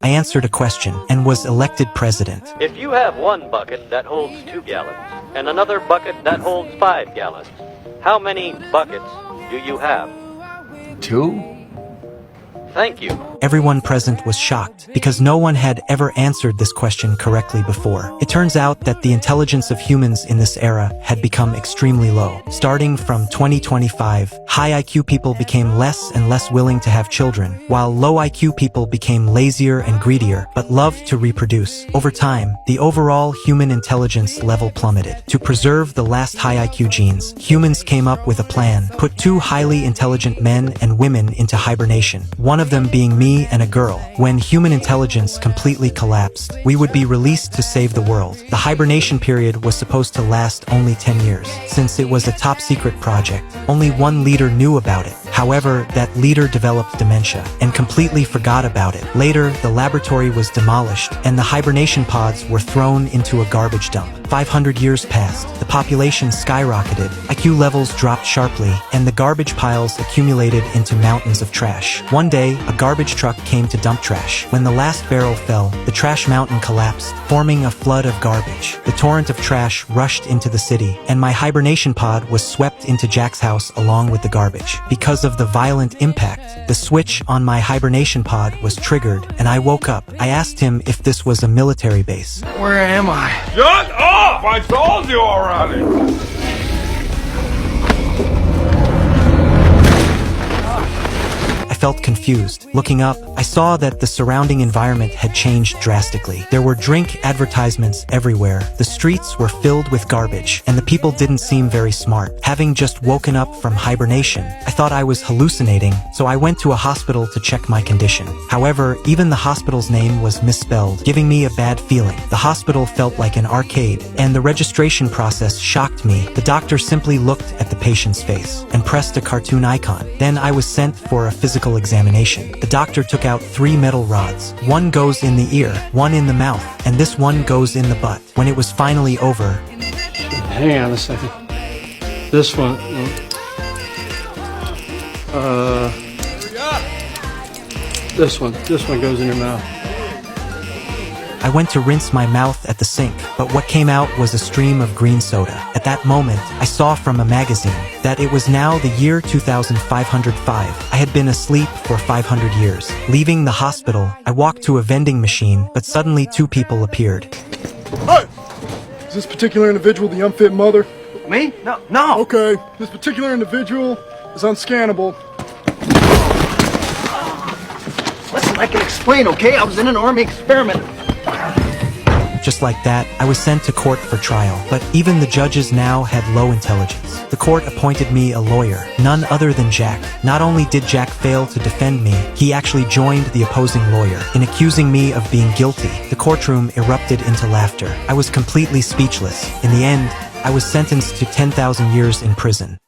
I answered a question and was elected president. If you have one bucket that holds 2 gallons and another bucket that holds 5 gallons, how many buckets do you have? 2? Thank you. Everyone present was shocked because no one had ever answered this question correctly before. It turns out that the intelligence of humans in this era had become extremely low. Starting from 2025, high IQ people became less and less willing to have children, while low IQ people became lazier and greedier, but loved to reproduce. Over time, the overall human intelligence level plummeted. To preserve the last high IQ genes, humans came up with a plan: put 2 highly intelligent men and women into hibernation, one of them being me and a girl. When human intelligence completely collapsed, we would be released to save the world. The hibernation period was supposed to last only 10 years. Since it was a top-secret project, only one leader knew about it. However, that leader developed dementia and completely forgot about it. Later, the laboratory was demolished and the hibernation pods were thrown into a garbage dump. 500 years passed, the population skyrocketed, IQ levels dropped sharply, and the garbage piles accumulated into mountains of trash. One day, a garbage truck came to dump trash. When the last barrel fell, the trash mountain collapsed, forming a flood of garbage. The torrent of trash rushed into the city, and my hibernation pod was swept into Jack's house along with the garbage. Because of the violent impact, the switch on my hibernation pod was triggered, and I woke up. I asked him if this was a military base. Where am I? Shut up! I told you already! I felt confused. Looking up, I saw that the surrounding environment had changed drastically. There were drink advertisements everywhere. The streets were filled with garbage, and the people didn't seem very smart. Having just woken up from hibernation, I thought I was hallucinating, so I went to a hospital to check my condition. However, even the hospital's name was misspelled, giving me a bad feeling. The hospital felt like an arcade, and the registration process shocked me. The doctor simply looked at the patient's face and pressed a cartoon icon. Then I was sent for a physical examination. The doctor took out 3 metal rods. One goes in the ear, one in the mouth, and this one goes in the butt. When it was finally over... Hang on a second. This one... This one goes in your mouth. I went to rinse my mouth at the sink, but what came out was a stream of green soda. At that moment, I saw from a magazine that it was now the year 2505. I had been asleep for 500 years. Leaving the hospital, I walked to a vending machine, but suddenly 2 people appeared. Hey! Is this particular individual the unfit mother? Me? No. Okay, this particular individual is unscannable. Listen, I can explain, okay? I was in an army experiment. Just like that, I was sent to court for trial, but even the judges now had low intelligence. The court appointed me a lawyer, none other than Jack. Not only did Jack fail to defend me, he actually joined the opposing lawyer in accusing me of being guilty. The courtroom erupted into laughter. I was completely speechless. In the end, I was sentenced to 10,000 years in prison.